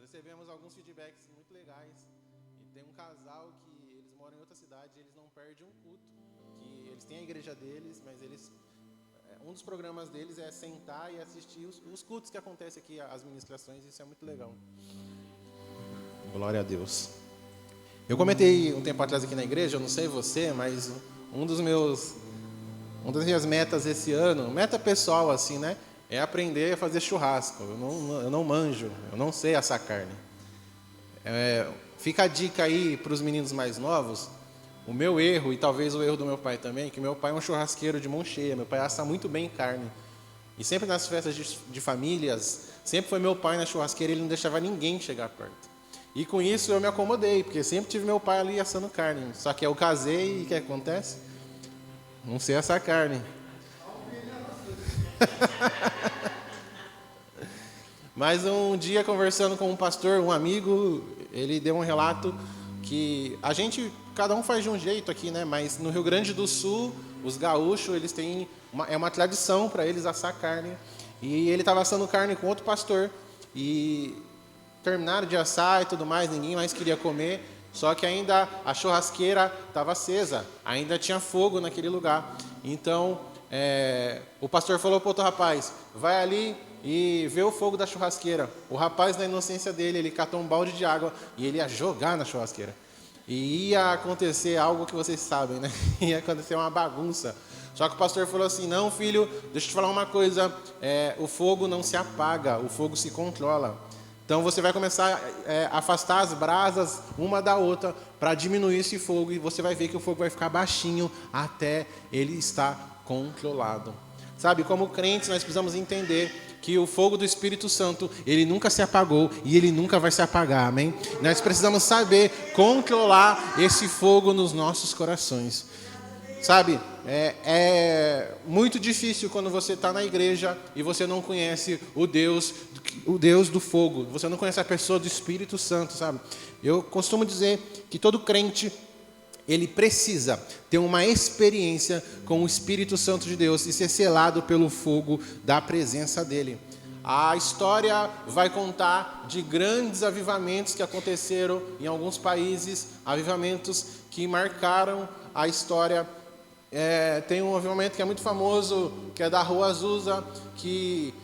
recebemos alguns feedbacks muito legais. E tem um casal que eles moram em outra cidade e eles não perdem um culto. Que eles têm a igreja deles, mas eles... Um dos programas deles é sentar e assistir os cultos que acontecem aqui, as ministrações. Isso é muito legal. Glória a Deus. Eu comentei um tempo atrás aqui na igreja, eu não sei você, mas uma das minhas metas esse ano, meta pessoal assim, né? É aprender a fazer churrasco. Eu não manjo, eu não sei assar carne. Fica a dica aí para os meninos mais novos. O meu erro, e talvez o erro do meu pai também, que meu pai é um churrasqueiro de mão cheia. Meu pai assa muito bem carne. E sempre nas festas de famílias, sempre foi meu pai na churrasqueira, ele não deixava ninguém chegar perto. E com isso eu me acomodei, porque sempre tive meu pai ali assando carne. Só que eu casei e o que acontece? Não sei assar carne. Mas um dia, conversando com um pastor, um amigo, ele deu um relato que cada um faz de um jeito aqui, né? Mas no Rio Grande do Sul, os gaúchos, eles têm uma tradição para eles assar carne. E ele estava assando carne com outro pastor. E terminaram de assar e tudo mais, ninguém mais queria comer. Só que ainda a churrasqueira estava acesa, ainda tinha fogo naquele lugar. Então, o pastor falou para o outro rapaz, vai ali e vê o fogo da churrasqueira. O rapaz, na inocência dele, ele catou um balde de água e ele ia jogar na churrasqueira. E ia acontecer algo que vocês sabem, né? Ia acontecer uma bagunça. Só que o pastor falou assim, não, filho, deixa eu te falar uma coisa, o fogo não se apaga, o fogo se controla. Então você vai começar a afastar as brasas uma da outra para diminuir esse fogo e você vai ver que o fogo vai ficar baixinho até ele estar controlado. Sabe, como crentes nós precisamos entender que o fogo do Espírito Santo, ele nunca se apagou e ele nunca vai se apagar, amém? Nós precisamos saber controlar esse fogo nos nossos corações. Sabe, é muito difícil quando você está na igreja e você não conhece o Deus do fogo. Você não conhece a pessoa do Espírito Santo, sabe? Eu costumo dizer que todo crente, ele precisa ter uma experiência com o Espírito Santo de Deus e ser selado pelo fogo da presença dele. A história vai contar de grandes avivamentos que aconteceram em alguns países, avivamentos que marcaram a história. Tem um avivamento que é muito famoso, que é da Rua Azusa, que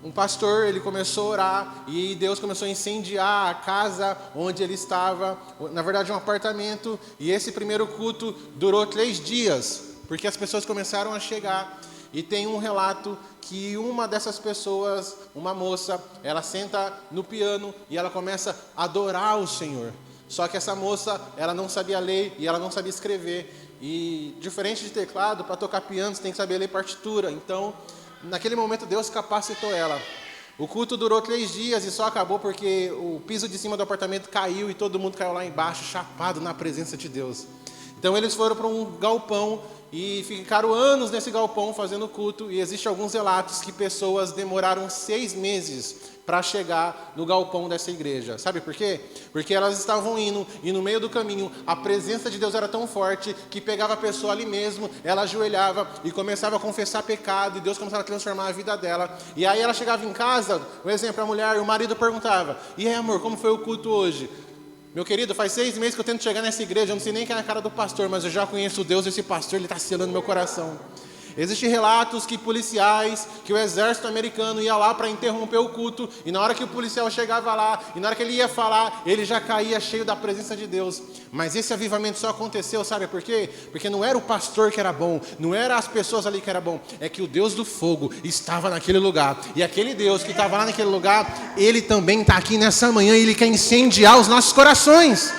um pastor, ele começou a orar e Deus começou a incendiar a casa onde ele estava, na verdade um apartamento, e esse primeiro culto durou 3 dias, porque as pessoas começaram a chegar. E tem um relato que uma dessas pessoas, uma moça, ela senta no piano e ela começa a adorar o Senhor. Só que essa moça, ela não sabia ler e ela não sabia escrever. E diferente de teclado, para tocar piano você tem que saber ler partitura. Então, naquele momento Deus capacitou ela. O culto durou 3 dias e só acabou porque o piso de cima do apartamento caiu e todo mundo caiu lá embaixo, chapado na presença de Deus. Então eles foram para um galpão e ficaram anos nesse galpão fazendo culto. E existem alguns relatos que pessoas demoraram 6 meses para chegar no galpão dessa igreja. Sabe por quê? Porque elas estavam indo e no meio do caminho a presença de Deus era tão forte que pegava a pessoa ali mesmo, ela ajoelhava e começava a confessar pecado e Deus começava a transformar a vida dela. E aí ela chegava em casa, por exemplo, a mulher, o marido perguntava, e aí amor, como foi o culto hoje? Meu querido, faz 6 meses que eu tento chegar nessa igreja, eu não sei nem quem é a cara do pastor, mas eu já conheço o Deus desse pastor, ele está selando meu coração. Existem relatos que policiais, que o exército americano ia lá para interromper o culto, e na hora que o policial chegava lá, e na hora que ele ia falar, ele já caía cheio da presença de Deus. Mas esse avivamento só aconteceu, sabe por quê? Porque não era o pastor que era bom, não eram as pessoas ali que era bom, é que o Deus do fogo estava naquele lugar. E aquele Deus que estava lá naquele lugar, ele também está aqui nessa manhã, e ele quer incendiar os nossos corações.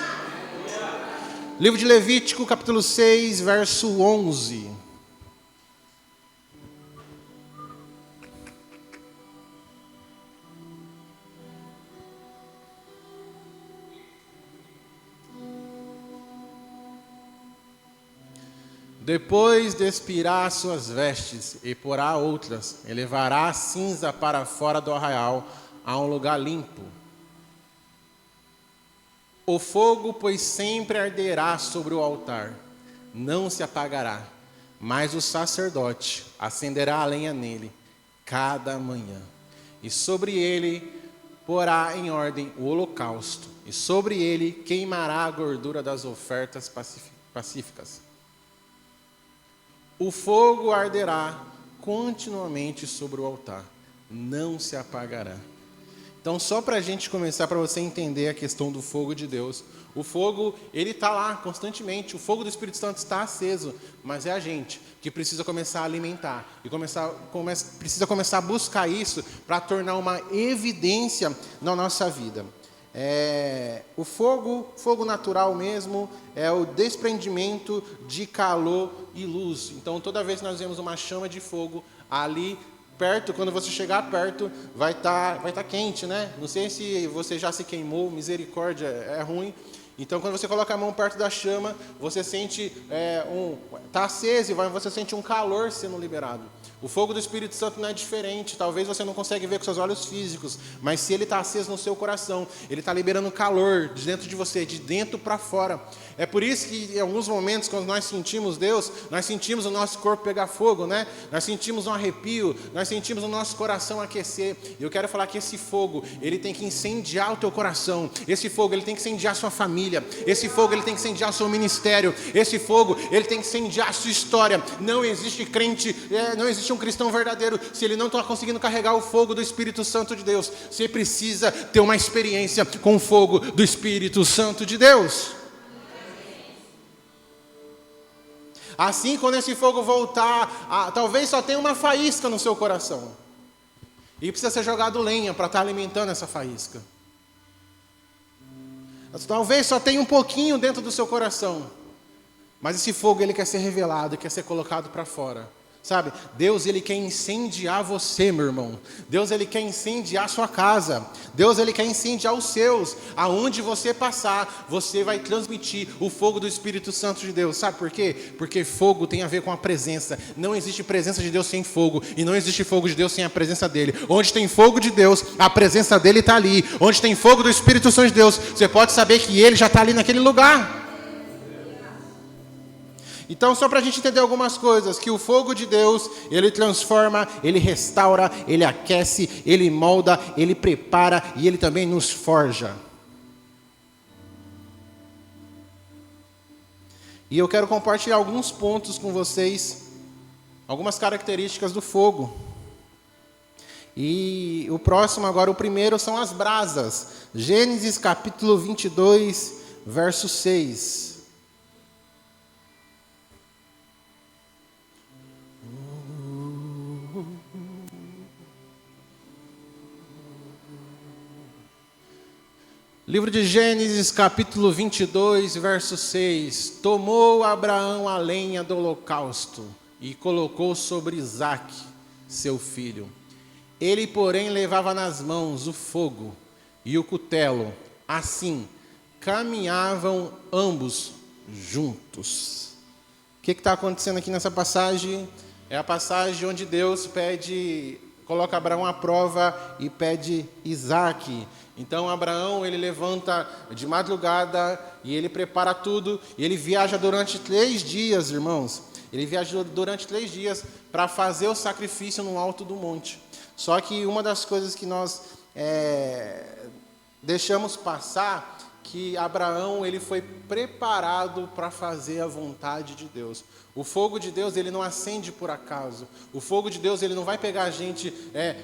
Livro de Levítico, capítulo 6, verso 11. Depois despirá suas vestes e porá outras, e levará a cinza para fora do arraial, a um lugar limpo. O fogo, pois, sempre arderá sobre o altar, não se apagará, mas o sacerdote acenderá a lenha nele, cada manhã. E sobre ele porá em ordem o holocausto, e sobre ele queimará a gordura das ofertas pacíficas. O fogo arderá continuamente sobre o altar, não se apagará. Então, só para a gente começar, para você entender a questão do fogo de Deus. O fogo, ele está lá constantemente, o fogo do Espírito Santo está aceso, mas é a gente que precisa começar a alimentar, e precisa começar a buscar isso para tornar uma evidência na nossa vida. O fogo natural mesmo, é o desprendimento de calor e luz. Então, toda vez que nós vemos uma chama de fogo ali perto, quando você chegar perto, vai tá quente, né? Não sei se você já se queimou, misericórdia, é ruim. Então, quando você coloca a mão perto da chama, você sente está aceso e você sente um calor sendo liberado. O fogo do Espírito Santo não é diferente. Talvez você não consiga ver com seus olhos físicos, mas se ele está aceso no seu coração, ele está liberando calor de dentro de você, de dentro para fora. É por isso que em alguns momentos, quando nós sentimos Deus, nós sentimos o nosso corpo pegar fogo, né? Nós sentimos um arrepio, nós sentimos o nosso coração aquecer. E eu quero falar que esse fogo, ele tem que incendiar o teu coração. Esse fogo, ele tem que incendiar a sua família. Esse fogo, ele tem que incendiar o seu ministério. Esse fogo, ele tem que incendiar a sua história. Não existe crente, não existe um cristão verdadeiro se ele não está conseguindo carregar o fogo do Espírito Santo de Deus. Você precisa ter uma experiência com o fogo do Espírito Santo de Deus. Assim, quando esse fogo voltar, talvez só tenha uma faísca no seu coração. E precisa ser jogado lenha para estar alimentando essa faísca. Talvez só tenha um pouquinho dentro do seu coração. Mas esse fogo, ele quer ser revelado, quer ser colocado para fora. Sabe, Deus, ele quer incendiar você, meu irmão. Deus, ele quer incendiar a sua casa. Deus, ele quer incendiar os seus. Aonde você passar, você vai transmitir o fogo do Espírito Santo de Deus. Sabe por quê? Porque fogo tem a ver com a presença. Não existe presença de Deus sem fogo. E não existe fogo de Deus sem a presença dele. Onde tem fogo de Deus, a presença dele está ali. Onde tem fogo do Espírito Santo de Deus, você pode saber que ele já está ali naquele lugar. Então, só para a gente entender algumas coisas, que o fogo de Deus, ele transforma, ele restaura, ele aquece, ele molda, ele prepara e ele também nos forja. E eu quero compartilhar alguns pontos com vocês, algumas características do fogo. E o próximo agora, o primeiro, são as brasas. Gênesis capítulo 22, verso 6. Livro de Gênesis, capítulo 22, verso 6. Tomou Abraão a lenha do holocausto e colocou sobre Isaque, seu filho. Ele, porém, levava nas mãos o fogo e o cutelo. Assim, caminhavam ambos juntos. O que está acontecendo aqui nessa passagem? É a passagem onde Deus coloca Abraão à prova e pede Isaque. Então, Abraão, ele levanta de madrugada e ele prepara tudo. E ele viaja durante 3 dias, irmãos. Ele viaja durante 3 dias para fazer o sacrifício no alto do monte. Só que uma das coisas que nós deixamos passar, que Abraão, ele foi preparado para fazer a vontade de Deus. O fogo de Deus, ele não acende por acaso. O fogo de Deus, ele não vai pegar a gente,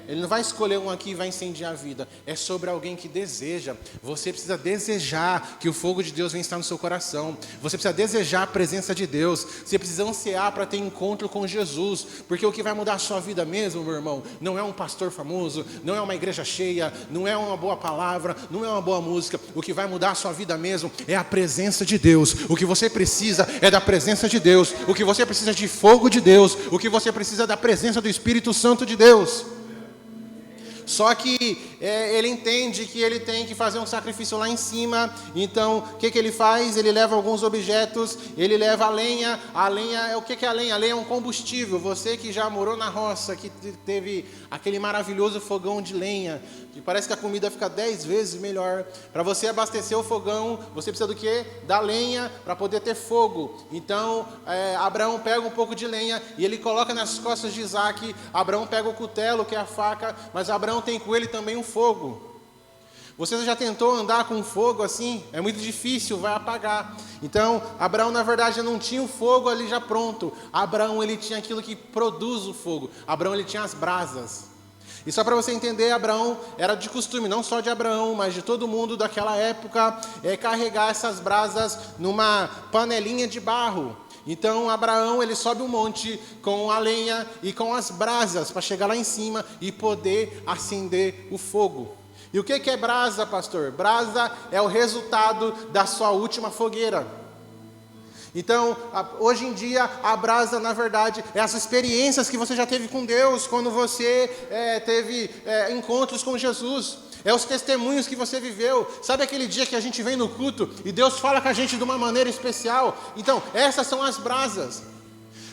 ele não vai escolher um aqui e vai incendiar a vida. É sobre alguém que deseja. Você precisa desejar que o fogo de Deus venha estar no seu coração. Você precisa desejar a presença de Deus. Você precisa ansiar para ter encontro com Jesus. Porque o que vai mudar a sua vida mesmo, meu irmão, não é um pastor famoso, não é uma igreja cheia, não é uma boa palavra, não é uma boa música. O que vai mudar a sua vida mesmo é a presença de Deus. O que você precisa é da presença de Deus. O que você precisa de fogo de Deus. O que você precisa é da presença do Espírito Santo de Deus. Só que ele entende que ele tem que fazer um sacrifício lá em cima. Então, o que ele faz? Ele leva alguns objetos, ele leva a lenha. A lenha, o que é a lenha? A lenha é um combustível. Você que já morou na roça, que teve aquele maravilhoso fogão de lenha, que parece que a comida fica 10 vezes melhor. Para você abastecer o fogão, você precisa do quê? Da lenha para poder ter fogo. Então, Abraão pega um pouco de lenha e ele coloca nas costas de Isaque. Abraão pega o cutelo, que é a faca, mas Abraão tem com ele também um fogo. Você já tentou andar com fogo assim? É muito difícil, vai apagar. Então, Abraão, na verdade, não tinha o fogo ali já pronto. Abraão, ele tinha aquilo que produz o fogo. Abraão, ele tinha as brasas. E só para você entender, Abraão era de costume, não só de Abraão, mas de todo mundo daquela época, carregar essas brasas numa panelinha de barro. Então, Abraão, ele sobe um monte com a lenha e com as brasas para chegar lá em cima e poder acender o fogo. E o que é brasa, pastor? Brasa é o resultado da sua última fogueira. Então, hoje em dia, a brasa, na verdade, é as experiências que você já teve com Deus, quando você teve encontros com Jesus. É os testemunhos que você viveu. Sabe aquele dia que a gente vem no culto e Deus fala com a gente de uma maneira especial? Então, essas são as brasas.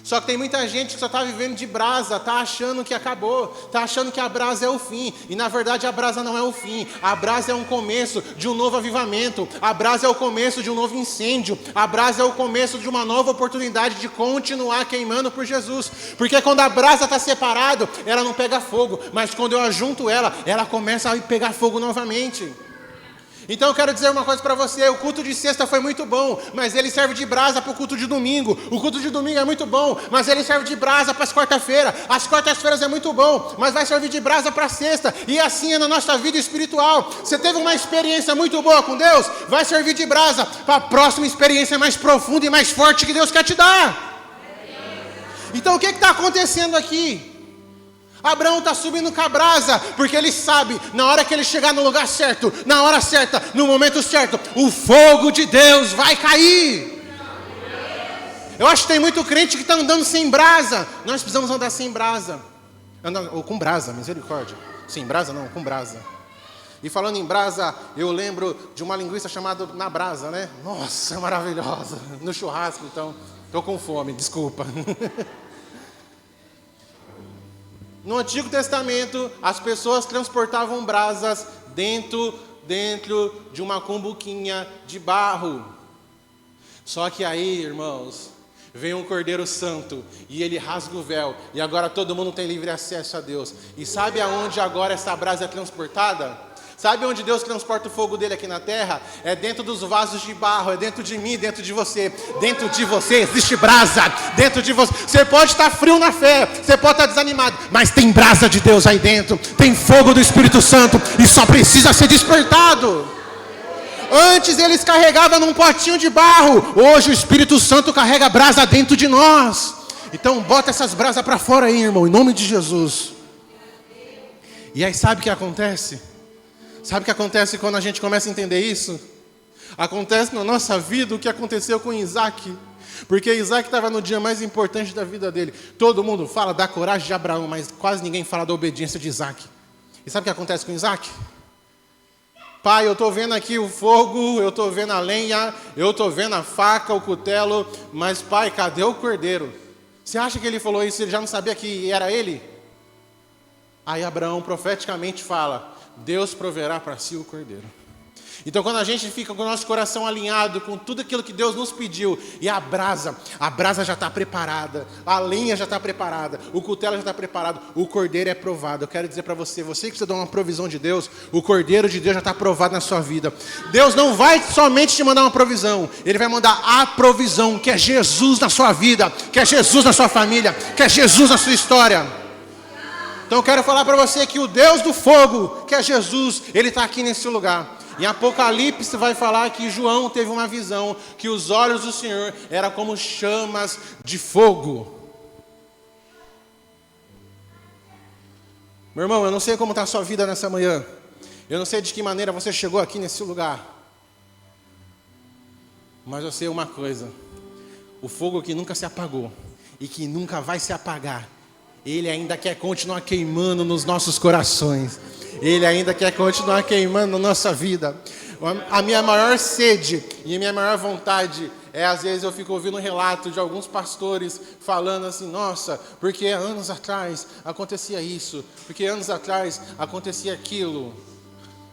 Só que tem muita gente que só está vivendo de brasa, está achando que acabou, está achando que a brasa é o fim. E na verdade a brasa não é o fim, a brasa é um começo de um novo avivamento, a brasa é o começo de um novo incêndio, a brasa é o começo de uma nova oportunidade de continuar queimando por Jesus. Porque quando a brasa está separada, ela não pega fogo, mas quando eu ajunto ela, ela começa a pegar fogo novamente. Então eu quero dizer uma coisa para você, o culto de sexta foi muito bom, mas ele serve de brasa para o culto de domingo. O culto de domingo é muito bom, mas ele serve de brasa para as quarta-feiras. As quartas-feiras é muito bom, mas vai servir de brasa para a sexta. E assim é na nossa vida espiritual. Você teve uma experiência muito boa com Deus, vai servir de brasa para a próxima experiência mais profunda e mais forte que Deus quer te dar. Então o que está acontecendo aqui? Abraão está subindo com a brasa, porque ele sabe, na hora que ele chegar no lugar certo, na hora certa, no momento certo, o fogo de Deus vai cair. Eu acho que tem muito crente que está andando sem brasa. Nós precisamos andar sem brasa. Ou com brasa, misericórdia. Sem brasa não, com brasa. E falando em brasa, eu lembro de uma linguiça chamada na brasa, né? Nossa, é maravilhosa. No churrasco, então. Estou com fome, desculpa. No Antigo Testamento, as pessoas transportavam brasas dentro de uma cumbuquinha de barro. Só que aí, irmãos, vem um Cordeiro Santo e ele rasga o véu. E agora todo mundo tem livre acesso a Deus. E sabe aonde agora essa brasa é transportada? Sabe onde Deus transporta o fogo dele aqui na terra? É dentro dos vasos de barro, é dentro de mim, dentro de você. Dentro de você existe brasa. Dentro de você. Você pode estar frio na fé, você pode estar desanimado, mas tem brasa de Deus aí dentro. Tem fogo do Espírito Santo e só precisa ser despertado. Antes eles carregavam num potinho de barro. Hoje o Espírito Santo carrega brasa dentro de nós. Então bota essas brasas para fora aí, irmão, em nome de Jesus. E aí sabe o que acontece? Sabe o que acontece quando a gente começa a entender isso? Acontece na nossa vida o que aconteceu com Isaac. Porque Isaac estava no dia mais importante da vida dele. Todo mundo fala da coragem de Abraão, mas quase ninguém fala da obediência de Isaac. E sabe o que acontece com Isaac? Pai, eu estou vendo aqui o fogo, eu estou vendo a lenha, eu estou vendo a faca, o cutelo, mas pai, cadê o cordeiro? Você acha que ele falou isso, ele já não sabia que era ele? Aí Abraão profeticamente fala: Deus proverá para si o cordeiro. Então quando a gente fica com o nosso coração alinhado com tudo aquilo que Deus nos pediu, e a brasa já está preparada, a lenha já está preparada, o cutelo já está preparado, o cordeiro é provado. Eu quero dizer para você que precisa dar uma provisão de Deus, o cordeiro de Deus já está provado na sua vida. Deus não vai somente te mandar uma provisão, Ele vai mandar a provisão, que é Jesus na sua vida, que é Jesus na sua família, que é Jesus na sua história. Então eu quero falar para você que o Deus do fogo, que é Jesus, Ele está aqui nesse lugar. Em Apocalipse vai falar que João teve uma visão, que os olhos do Senhor eram como chamas de fogo. Meu irmão, eu não sei como está a sua vida nessa manhã. Eu não sei de que maneira você chegou aqui nesse lugar. Mas eu sei uma coisa. O fogo que nunca se apagou e que nunca vai se apagar, Ele ainda quer continuar queimando nos nossos corações. Ele ainda quer continuar queimando na nossa vida. A minha maior sede e a minha maior vontade é, às vezes, eu fico ouvindo um relato de alguns pastores falando assim: nossa, porque anos atrás acontecia isso, porque anos atrás acontecia aquilo.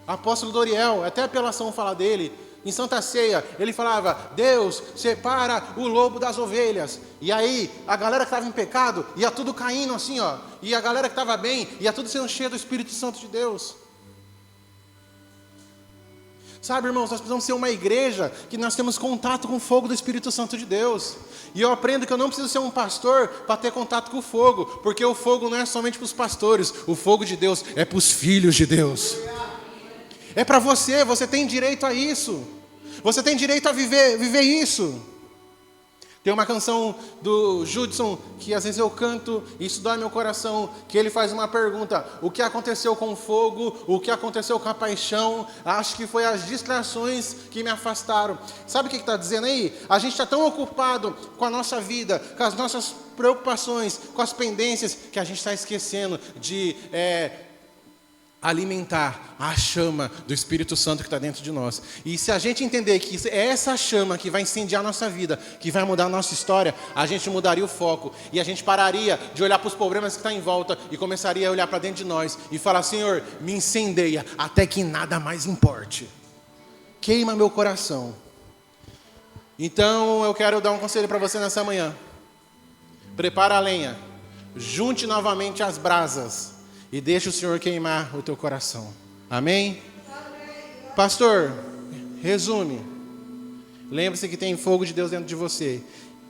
O apóstolo Doriel, até a apelação fala dele. Em Santa Ceia, ele falava: Deus separa o lobo das ovelhas. E aí, a galera que estava em pecado, ia tudo caindo assim, ó. E a galera que estava bem, ia tudo sendo cheio do Espírito Santo de Deus. Sabe, irmãos, nós precisamos ser uma igreja que nós temos contato com o fogo do Espírito Santo de Deus. E eu aprendo que eu não preciso ser um pastor para ter contato com o fogo, porque o fogo não é somente para os pastores, o fogo de Deus é para os filhos de Deus. É para você, você tem direito a isso. Você tem direito a viver isso. Tem uma canção do Judson que às vezes eu canto e isso dói meu coração, que ele faz uma pergunta: o que aconteceu com o fogo? O que aconteceu com a paixão? Acho que foi as distrações que me afastaram. Sabe o que está dizendo aí? A gente está tão ocupado com a nossa vida, com as nossas preocupações, com as pendências, que a gente está esquecendo de alimentar a chama do Espírito Santo que está dentro de nós. E se a gente entender que é essa chama que vai incendiar a nossa vida, que vai mudar a nossa história, a gente mudaria o foco. E a gente pararia de olhar para os problemas que estão em volta e começaria a olhar para dentro de nós e falar: Senhor, me incendeia até que nada mais importe. Queima meu coração. Então eu quero dar um conselho para você nessa manhã. Prepara a lenha. Junte novamente as brasas. E deixa o Senhor queimar o teu coração. Amém? Pastor, resume. Lembre-se que tem fogo de Deus dentro de você.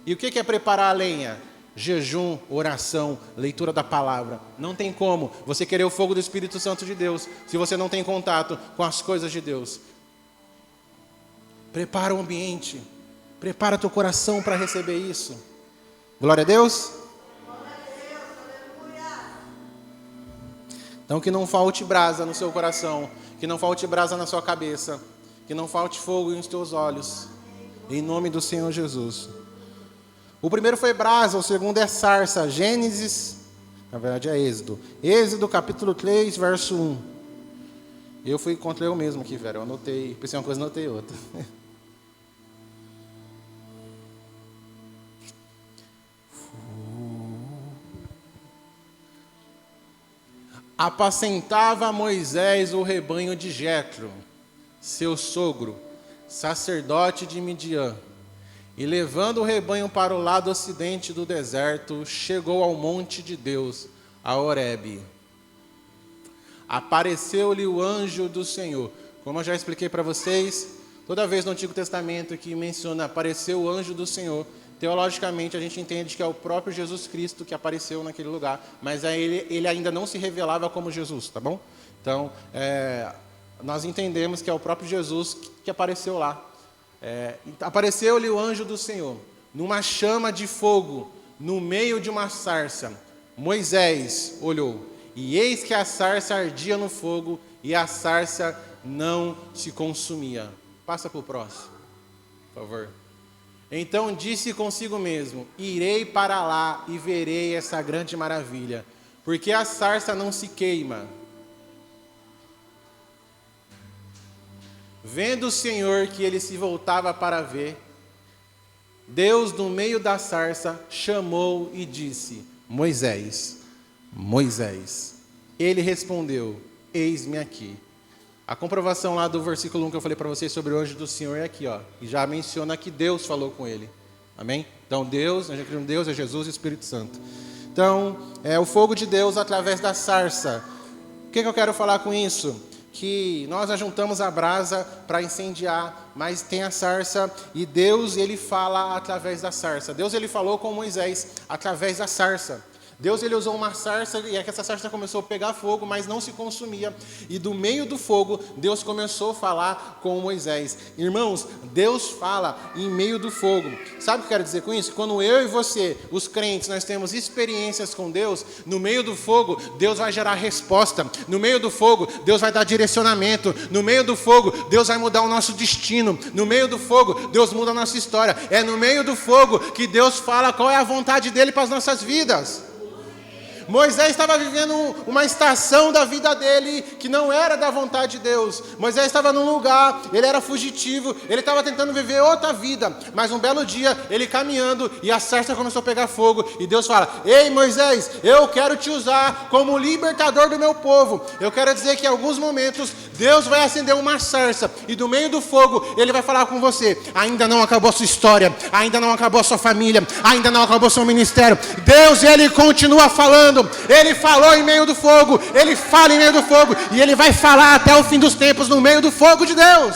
E o que é preparar a lenha? Jejum, oração, leitura da palavra. Não tem como você querer o fogo do Espírito Santo de Deus se você não tem contato com as coisas de Deus. Prepara o ambiente. Prepara teu coração para receber isso. Glória a Deus. Então que não falte brasa no seu coração, que não falte brasa na sua cabeça, que não falte fogo nos teus olhos, em nome do Senhor Jesus. O primeiro foi brasa, o segundo é sarça, Gênesis, na verdade é Êxodo. Êxodo capítulo 3, verso 1. Eu fui contra eu mesmo aqui, velho, eu anotei, pensei uma coisa, anotei outra. Apacentava Moisés o rebanho de Jetro, seu sogro, sacerdote de Midian, e levando o rebanho para o lado ocidente do deserto, chegou ao monte de Deus, a Horebe. Apareceu-lhe o anjo do Senhor. Como eu já expliquei para vocês, toda vez no Antigo Testamento que menciona apareceu o anjo do Senhor, teologicamente a gente entende que é o próprio Jesus Cristo que apareceu naquele lugar, mas aí ele ainda não se revelava como Jesus, tá bom? Então, nós entendemos que é o próprio Jesus que apareceu lá. Apareceu-lhe o anjo do Senhor, numa chama de fogo, no meio de uma sarça. Moisés olhou, e eis que a sarça ardia no fogo, e a sarça não se consumia. Passa para o próximo, por favor. Então disse consigo mesmo: irei para lá e verei essa grande maravilha, porque a sarça não se queima. Vendo o Senhor que ele se voltava para ver, Deus, no meio da sarça, chamou e disse: Moisés, Moisés. Ele respondeu: eis-me aqui. A comprovação lá do versículo 1 que eu falei para vocês sobre o anjo do Senhor é aqui, ó. E já menciona que Deus falou com ele. Amém? Então Deus, nós já cremos em Deus, é Jesus e o Espírito Santo. Então, é o fogo de Deus através da sarça. O que eu quero falar com isso? Que nós ajuntamos a brasa para incendiar, mas tem a sarça e Deus, ele fala através da sarça. Deus, ele falou com Moisés através da sarça. Deus, ele usou uma sarça e essa sarça começou a pegar fogo, mas não se consumia. E do meio do fogo, Deus começou a falar com Moisés. Irmãos, Deus fala em meio do fogo. Sabe o que eu quero dizer com isso? Quando eu e você, os crentes, nós temos experiências com Deus, no meio do fogo, Deus vai gerar resposta. No meio do fogo, Deus vai dar direcionamento. No meio do fogo, Deus vai mudar o nosso destino. No meio do fogo, Deus muda a nossa história. É no meio do fogo que Deus fala qual é a vontade dele para as nossas vidas. Moisés estava vivendo uma estação da vida dele que não era da vontade de Deus. Moisés estava num lugar, ele era fugitivo, ele estava tentando viver outra vida. Mas um belo dia, ele caminhando e a sarça começou a pegar fogo. E Deus fala: ei Moisés, eu quero te usar como libertador do meu povo. Eu quero dizer que em alguns momentos, Deus vai acender uma sarça. E do meio do fogo, ele vai falar com você: ainda não acabou a sua história, ainda não acabou a sua família, ainda não acabou o seu ministério. Deus, ele continua falando. Ele falou em meio do fogo, ele fala em meio do fogo, e ele vai falar até o fim dos tempos no meio do fogo de Deus.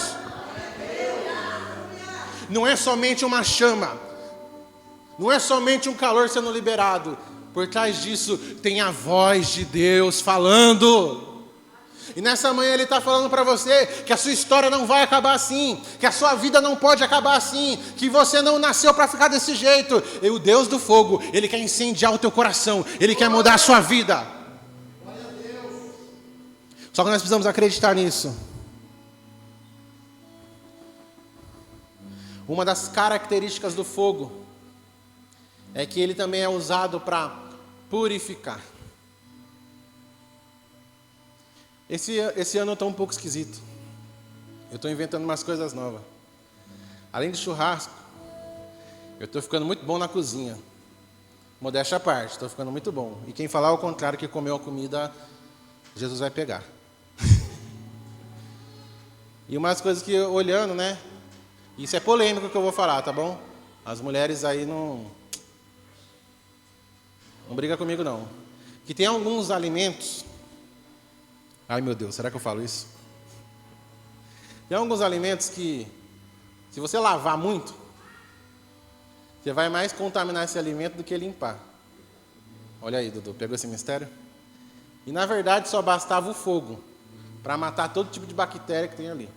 não é somente uma chama, não é somente um calor sendo liberado. Por trás disso tem a voz de Deus falando. E nessa manhã Ele está falando para você que a sua história não vai acabar assim, que a sua vida não pode acabar assim, que você não nasceu para ficar desse jeito. E o Deus do fogo, Ele quer incendiar o teu coração, Ele quer mudar a sua vida. Só que nós precisamos acreditar nisso. Uma das características do fogo é que ele também é usado para purificar. Esse ano eu estou um pouco esquisito. Eu estou inventando umas coisas novas. Além de churrasco, eu estou ficando muito bom na cozinha. Modéstia à parte, estou ficando muito bom. E quem falar ao contrário que comeu a comida, Jesus vai pegar. E umas coisas que olhando, né? Isso é polêmico que eu vou falar, tá bom? As mulheres aí não briga comigo não. Que tem alguns alimentos. Ai meu Deus, será que eu falo isso? Tem alguns alimentos que, se você lavar muito, você vai mais contaminar esse alimento do que limpar. Olha aí, Dudu, pegou esse mistério? E na verdade só bastava o fogo para matar todo tipo de bactéria que tem ali.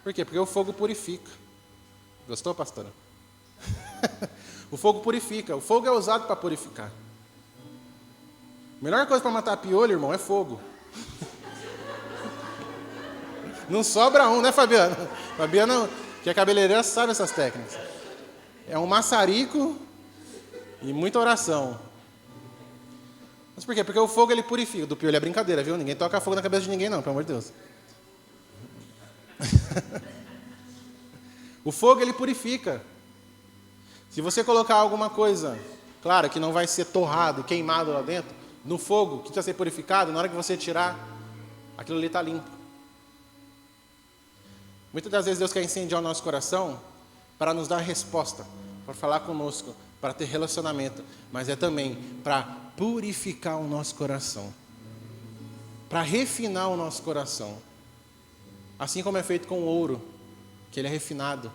Por quê? Porque o fogo purifica. Gostou, pastora? O fogo purifica. O fogo é usado para purificar. A melhor coisa para matar piolho, irmão, é fogo. Não sobra um, né, Fabiana? Fabiana, que é cabeleireira, sabe essas técnicas. É um maçarico e muita oração. Mas por quê? Porque o fogo, ele purifica. Do piolho é brincadeira, viu? Ninguém toca fogo na cabeça de ninguém, não, pelo amor de Deus. O fogo, ele purifica. Se você colocar alguma coisa, claro, que não vai ser torrado e queimado lá dentro, no fogo, que precisa ser purificado, na hora que você tirar, aquilo ali está limpo. Muitas das vezes Deus quer incendiar o nosso coração para nos dar resposta, para falar conosco, para ter relacionamento, mas é também para purificar o nosso coração, para refinar o nosso coração. Assim como é feito com o ouro, que ele é refinado.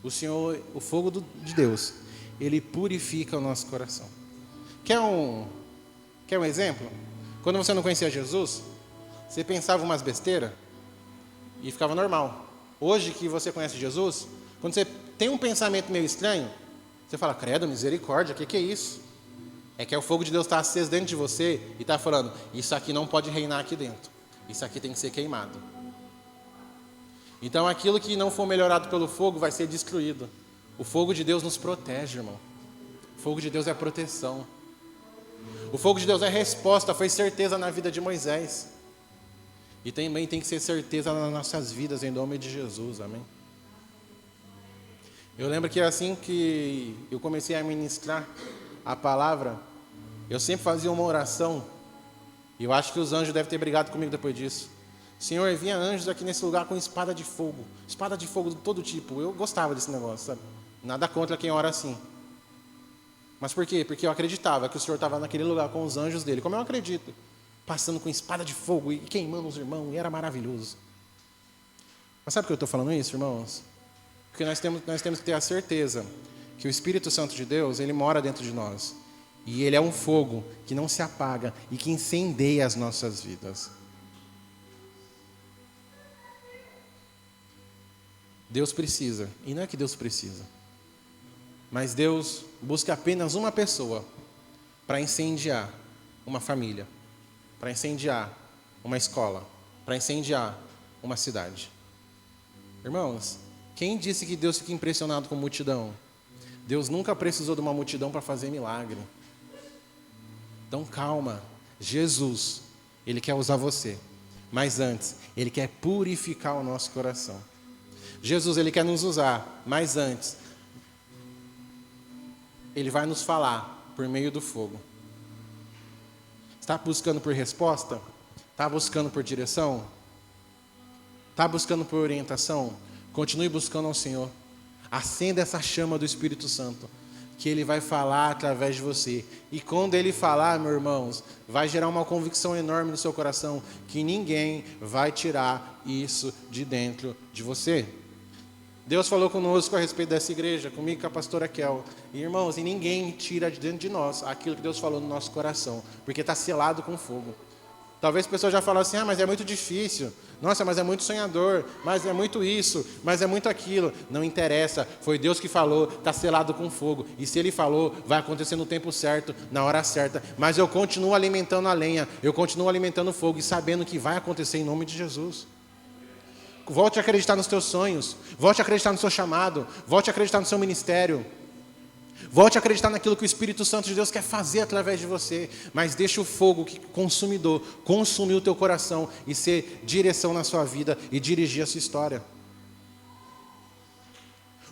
O Senhor, o fogo de Deus, ele purifica o nosso coração. Quer um exemplo? Quando você não conhecia Jesus, você pensava umas besteiras e ficava normal. Hoje que você conhece Jesus, quando você tem um pensamento meio estranho, você fala, credo, misericórdia, o que é isso? É que é o fogo de Deus está aceso dentro de você e está falando, isso aqui não pode reinar aqui dentro. Isso aqui tem que ser queimado. Então aquilo que não for melhorado pelo fogo vai ser destruído. O fogo de Deus nos protege, irmão. O fogo de Deus é proteção. O fogo de Deus é resposta, foi certeza na vida de Moisés. E também tem que ser certeza nas nossas vidas, em nome de Jesus, amém? Eu lembro que assim que eu comecei a ministrar a palavra, eu sempre fazia uma oração, e eu acho que os anjos devem ter brigado comigo depois disso. Senhor, vinha anjos aqui nesse lugar com espada de fogo de todo tipo. Eu gostava desse negócio, sabe? Nada contra quem ora assim. Mas por quê? Porque eu acreditava que o Senhor estava naquele lugar com os anjos dele, como eu acredito, passando com espada de fogo e queimando os irmãos, e era maravilhoso. Mas sabe por que eu estou falando isso, irmãos? Porque nós temos que ter a certeza que o Espírito Santo de Deus, ele mora dentro de nós. E ele é um fogo que não se apaga e que incendeia as nossas vidas. Deus precisa, e não é que Deus precisa, mas Deus busca apenas uma pessoa para incendiar uma família, para incendiar uma escola, para incendiar uma cidade. Irmãos, quem disse que Deus fica impressionado com multidão? Deus nunca precisou de uma multidão para fazer milagre. Então calma, Jesus, Ele quer usar você, mas antes, Ele quer purificar o nosso coração. Jesus, Ele quer nos usar, mas antes, Ele vai nos falar por meio do fogo. Está buscando por resposta? Está buscando por direção? Está buscando por orientação? Continue buscando ao Senhor. Acenda essa chama do Espírito Santo, que Ele vai falar através de você. E quando Ele falar, meus irmãos, vai gerar uma convicção enorme no seu coração, que ninguém vai tirar isso de dentro de você. Deus falou conosco a respeito dessa igreja, comigo e com a pastora Kel. E, irmãos, e ninguém tira de dentro de nós aquilo que Deus falou no nosso coração, porque está selado com fogo. Talvez a pessoa já fale assim, mas é muito difícil. Nossa, mas é muito sonhador. Mas é muito isso, mas é muito aquilo. Não interessa, foi Deus que falou, está selado com fogo. E se Ele falou, vai acontecer no tempo certo, na hora certa. Mas eu continuo alimentando a lenha, eu continuo alimentando o fogo e sabendo que vai acontecer em nome de Jesus. Volte a acreditar nos teus sonhos, volte a acreditar no seu chamado, volte a acreditar no seu ministério. Volte a acreditar naquilo que o Espírito Santo de Deus quer fazer através de você, mas deixe o fogo consumidor consumir o teu coração e ser direção na sua vida e dirigir a sua história.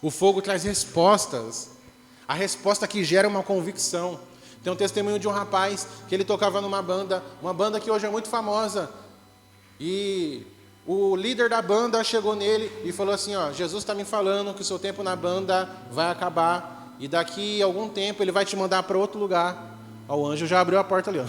O fogo traz respostas, a resposta que gera uma convicção. Tem um testemunho de um rapaz que ele tocava numa banda, uma banda que hoje é muito famosa, e o líder da banda chegou nele e falou assim, Jesus está me falando que o seu tempo na banda vai acabar, e daqui a algum tempo ele vai te mandar para outro lugar. O anjo já abriu a porta ali.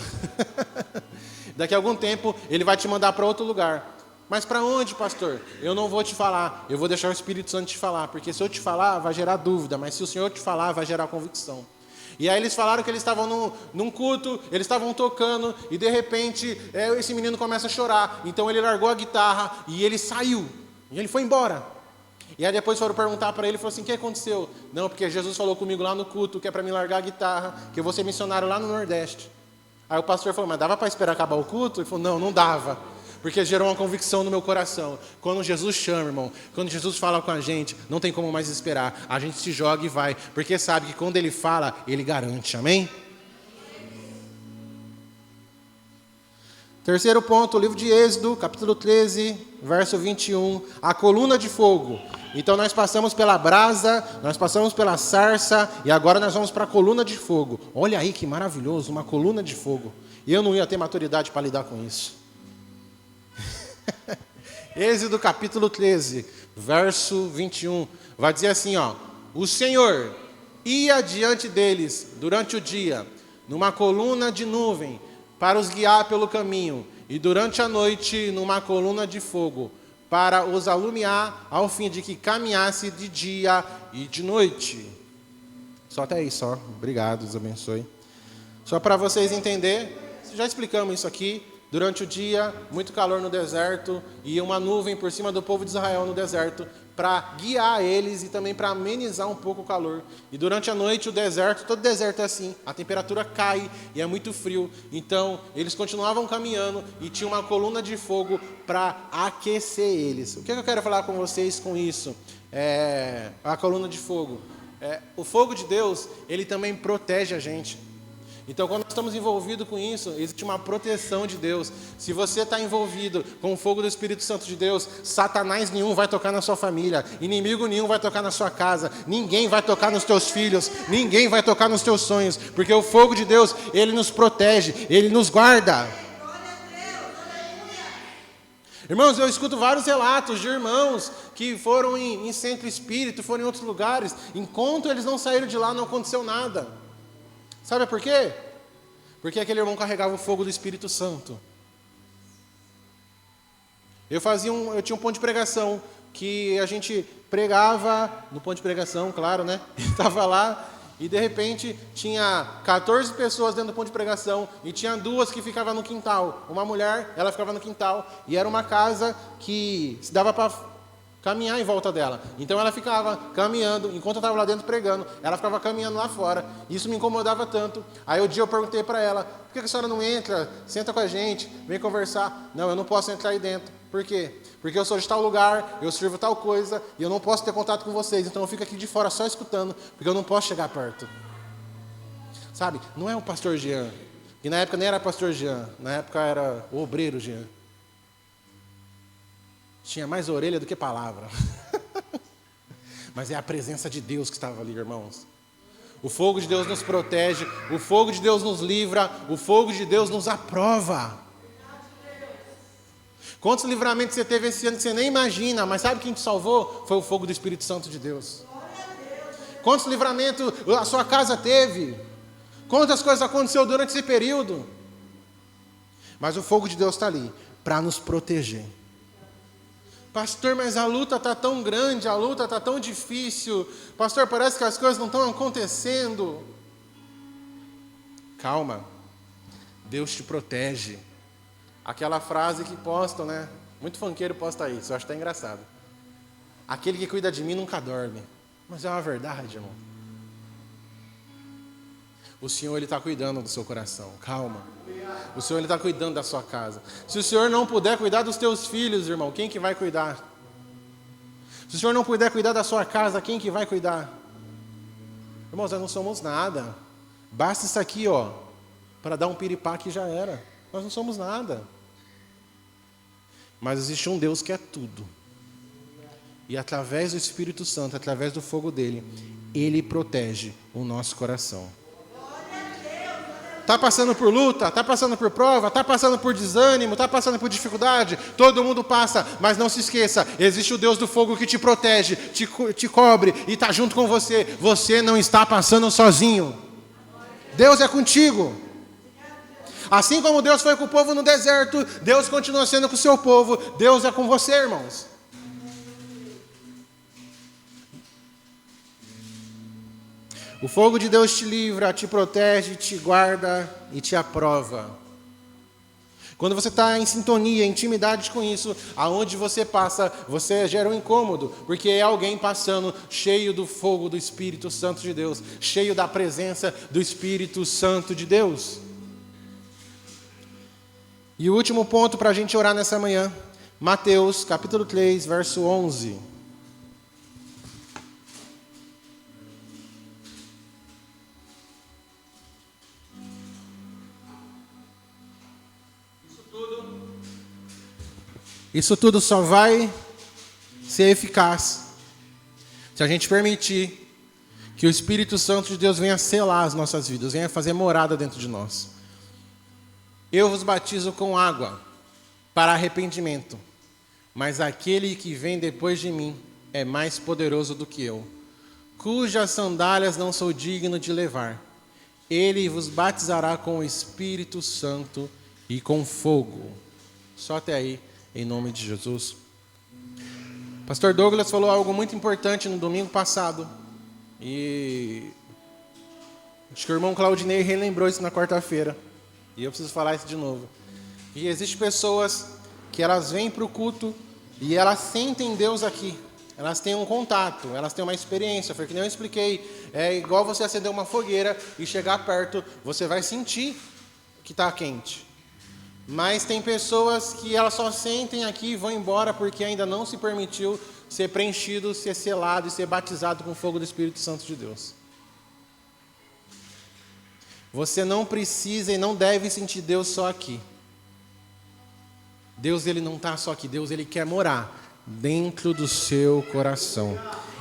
Daqui a algum tempo ele vai te mandar para outro lugar. Mas para onde, pastor? Eu não vou te falar. Eu vou deixar o Espírito Santo te falar. Porque se eu te falar, vai gerar dúvida. Mas se o Senhor te falar, vai gerar convicção. E aí eles falaram que eles estavam num culto, eles estavam tocando, e de repente esse menino começa a chorar. Então ele largou a guitarra e ele saiu. E ele foi embora. E aí depois foram perguntar para ele, falou assim, o que aconteceu? Não, porque Jesus falou comigo lá no culto, que é para me largar a guitarra, que eu vou ser missionário lá no Nordeste. Aí o pastor falou, mas dava para esperar acabar o culto? Ele falou, não dava, porque gerou uma convicção no meu coração. Quando Jesus chama, irmão, quando Jesus fala com a gente, não tem como mais esperar. A gente se joga e vai, porque sabe que quando Ele fala, Ele garante, amém? Terceiro ponto, o livro de Êxodo, capítulo 13, verso 21, a coluna de fogo. Então nós passamos pela brasa, nós passamos pela sarça, e agora nós vamos para a coluna de fogo. Olha aí que maravilhoso, uma coluna de fogo. E eu não ia ter maturidade para lidar com isso. Êxodo capítulo 13, verso 21, vai dizer assim, o Senhor ia diante deles durante o dia, numa coluna de nuvem, para os guiar pelo caminho, e durante a noite, numa coluna de fogo, para os alumiar, ao fim de que caminhasse de dia e de noite. Só até aí, só. Obrigado, Deus abençoe. Só para vocês entenderem, já explicamos isso aqui. Durante o dia, muito calor no deserto, e uma nuvem por cima do povo de Israel no deserto, para guiar eles e também para amenizar um pouco o calor. E durante a noite, o deserto, todo deserto é assim, a temperatura cai e é muito frio. Então, eles continuavam caminhando e tinha uma coluna de fogo para aquecer eles. O que eu quero falar com vocês com isso? A coluna de fogo. O fogo de Deus, ele também protege a gente. Então, quando nós estamos envolvidos com isso, existe uma proteção de Deus. Se você está envolvido com o fogo do Espírito Santo de Deus, Satanás nenhum vai tocar na sua família, inimigo nenhum vai tocar na sua casa, ninguém vai tocar nos teus filhos, ninguém vai tocar nos teus sonhos, porque o fogo de Deus, ele nos protege, ele nos guarda. Irmãos, eu escuto vários relatos de irmãos que foram em centro espírita, foram em outros lugares, enquanto eles não saíram de lá, não aconteceu nada. Sabe por quê? Porque aquele irmão carregava o fogo do Espírito Santo. Eu tinha um ponto de pregação, que a gente pregava, no ponto de pregação, claro, né? Estava lá, e de repente tinha 14 pessoas dentro do ponto de pregação, e tinha 2 que ficavam no quintal. Uma mulher, ela ficava no quintal, e era uma casa que se dava para caminhar em volta dela. Então ela ficava caminhando, enquanto eu estava lá dentro pregando, ela ficava caminhando lá fora. Isso me incomodava tanto. Aí um dia eu perguntei para ela, por que a senhora não entra? Senta com a gente, vem conversar. Não, eu não posso entrar aí dentro. Por quê? Porque eu sou de tal lugar, eu sirvo tal coisa, e eu não posso ter contato com vocês. Então eu fico aqui de fora só escutando, porque eu não posso chegar perto. Sabe, não é o pastor Jean. E na época nem era pastor Jean, na época era o obreiro Jean. Tinha mais orelha do que palavra. Mas é a presença de Deus que estava ali, irmãos. O fogo de Deus nos protege, o fogo de Deus nos livra, o fogo de Deus nos aprova. Quantos livramentos você teve esse ano que você nem imagina, mas sabe quem te salvou? Foi o fogo do Espírito Santo de Deus. Quantos livramentos a sua casa teve? Quantas coisas aconteceram durante esse período? Mas o fogo de Deus está ali, para nos proteger. Pastor, mas a luta está tão grande, a luta está tão difícil. Pastor, parece que as coisas não estão acontecendo. Calma, Deus te protege. Aquela frase que postam, né? Muito funkeiro posta isso, eu acho até engraçado. Aquele que cuida de mim nunca dorme. Mas é uma verdade, irmão. O Senhor, Ele está cuidando do seu coração, calma. O Senhor, Ele está cuidando da sua casa. Se o Senhor não puder cuidar dos teus filhos, irmão, quem que vai cuidar? Se o Senhor não puder cuidar da sua casa, quem que vai cuidar? Irmãos, nós não somos nada. Basta isso aqui, ó, para dar um piripá que já era. Nós não somos nada. Mas existe um Deus que é tudo. E através do Espírito Santo, através do fogo dele, Ele protege o nosso coração. Está passando por luta, está passando por prova, está passando por desânimo, está passando por dificuldade, todo mundo passa, mas não se esqueça, existe o Deus do fogo que te protege, te cobre e está junto com você. Você não está passando sozinho. Deus é contigo. Assim como Deus foi com o povo no deserto, Deus continua sendo com o seu povo. Deus é com você, irmãos. O fogo de Deus te livra, te protege, te guarda e te aprova. Quando você está em sintonia, em intimidade com isso, aonde você passa, você gera um incômodo, porque é alguém passando cheio do fogo do Espírito Santo de Deus, cheio da presença do Espírito Santo de Deus. E o último ponto para a gente orar nessa manhã, Mateus capítulo 3, verso 11. Isso tudo só vai ser eficaz se a gente permitir que o Espírito Santo de Deus venha selar as nossas vidas, venha fazer morada dentro de nós. Eu vos batizo com água para arrependimento, mas aquele que vem depois de mim é mais poderoso do que eu, cujas sandálias não sou digno de levar. Ele vos batizará com o Espírito Santo e com fogo. Só até aí. Em nome de Jesus. Pastor Douglas falou algo muito importante no domingo passado. E acho que o irmão Claudinei relembrou isso na quarta-feira. E eu preciso falar isso de novo. E existem pessoas que elas vêm para o culto e elas sentem Deus aqui. Elas têm um contato, elas têm uma experiência. Foi que nem eu expliquei. É igual você acender uma fogueira e chegar perto, você vai sentir que está quente. Mas tem pessoas que elas só sentem aqui e vão embora porque ainda não se permitiu ser preenchido, ser selado e ser batizado com o fogo do Espírito Santo de Deus. Você não precisa e não deve sentir Deus só aqui. Deus, Ele não está só aqui. Deus, Ele quer morar dentro do seu coração.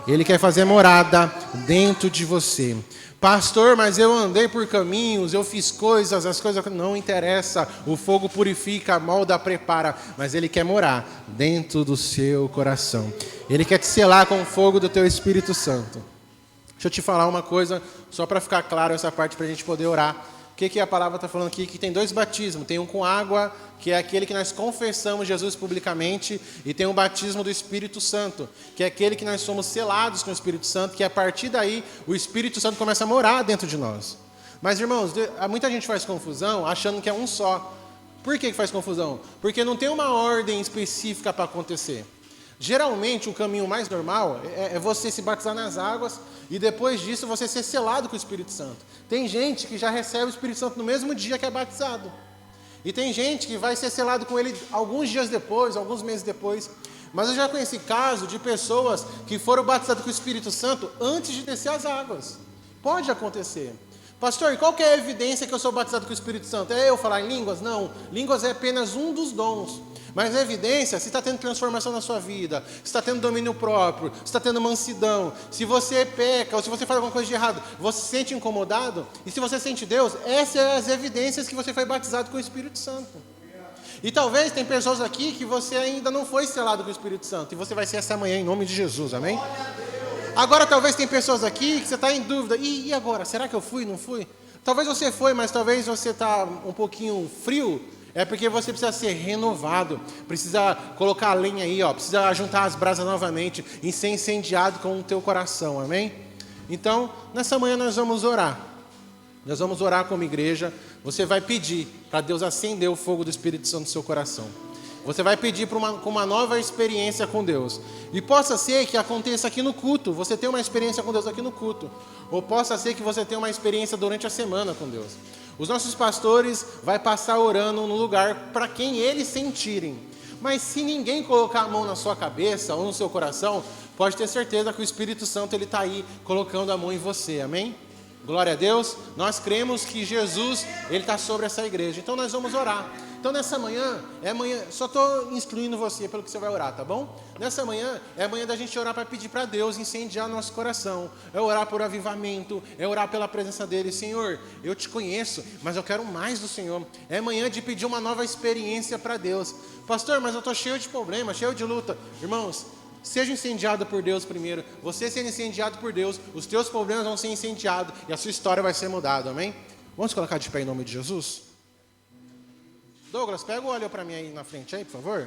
Ele quer fazer morada dentro de você. Pastor, mas eu andei por caminhos, eu fiz coisas, as coisas não interessam. O fogo purifica, molda, prepara, mas Ele quer morar dentro do seu coração. Ele quer te selar com o fogo do teu Espírito Santo. Deixa eu te falar uma coisa, só para ficar claro essa parte, para a gente poder orar. O que a palavra está falando aqui? Que tem dois batismos. Tem um com água, que é aquele que nós confessamos Jesus publicamente, e tem o batismo do Espírito Santo, que é aquele que nós somos selados com o Espírito Santo, que a partir daí o Espírito Santo começa a morar dentro de nós. Mas, irmãos, muita gente faz confusão achando que é um só. Por que faz confusão? Porque não tem uma ordem específica para acontecer. Geralmente, o caminho mais normal é você se batizar nas águas e depois disso você ser selado com o Espírito Santo. Tem gente que já recebe o Espírito Santo no mesmo dia que é batizado. E tem gente que vai ser selado com ele alguns dias depois, alguns meses depois. Mas eu já conheci casos de pessoas que foram batizadas com o Espírito Santo antes de descer as águas. Pode acontecer. Pastor, e qual que é a evidência que eu sou batizado com o Espírito Santo? É eu falar em línguas? Não. Línguas é apenas um dos dons. Mas a evidência, se está tendo transformação na sua vida, se está tendo domínio próprio, se está tendo mansidão, se você peca ou se você faz alguma coisa de errado, você se sente incomodado, e se você sente Deus, essas são as evidências que você foi batizado com o Espírito Santo. E talvez tem pessoas aqui que você ainda não foi selado com o Espírito Santo, e você vai ser essa manhã em nome de Jesus, amém? Agora talvez tem pessoas aqui que você está em dúvida, e agora, será que eu fui, não fui? Talvez você foi, mas talvez você está um pouquinho frio. É porque você precisa ser renovado, precisa colocar a lenha aí, ó, precisa juntar as brasas novamente e ser incendiado com o teu coração, amém? Então, nessa manhã nós vamos orar. Nós vamos orar como igreja. Você vai pedir para Deus acender o fogo do Espírito Santo no seu coração. Você vai pedir com uma nova experiência com Deus. E possa ser que aconteça aqui no culto. Você tem uma experiência com Deus aqui no culto. Ou possa ser que você tenha uma experiência durante a semana com Deus. Os nossos pastores vão passar orando no lugar para quem eles sentirem. Mas se ninguém colocar a mão na sua cabeça ou no seu coração, pode ter certeza que o Espírito Santo está aí colocando a mão em você, amém? Glória a Deus. Nós cremos que Jesus ele está sobre essa igreja. Então nós vamos orar. Então nessa manhã, só estou instruindo você pelo que você vai orar, tá bom? Nessa manhã, é a manhã da gente orar para pedir para Deus incendiar nosso coração. É orar por avivamento, é orar pela presença dEle. Senhor, eu te conheço, mas eu quero mais do Senhor. É manhã de pedir uma nova experiência para Deus. Pastor, mas eu estou cheio de problemas, cheio de luta. Irmãos, seja incendiado por Deus primeiro. Você sendo incendiado por Deus, os teus problemas vão ser incendiados e a sua história vai ser mudada, amém? Vamos colocar de pé em nome de Jesus? Douglas, pega o óleo para mim aí na frente, aí, por favor.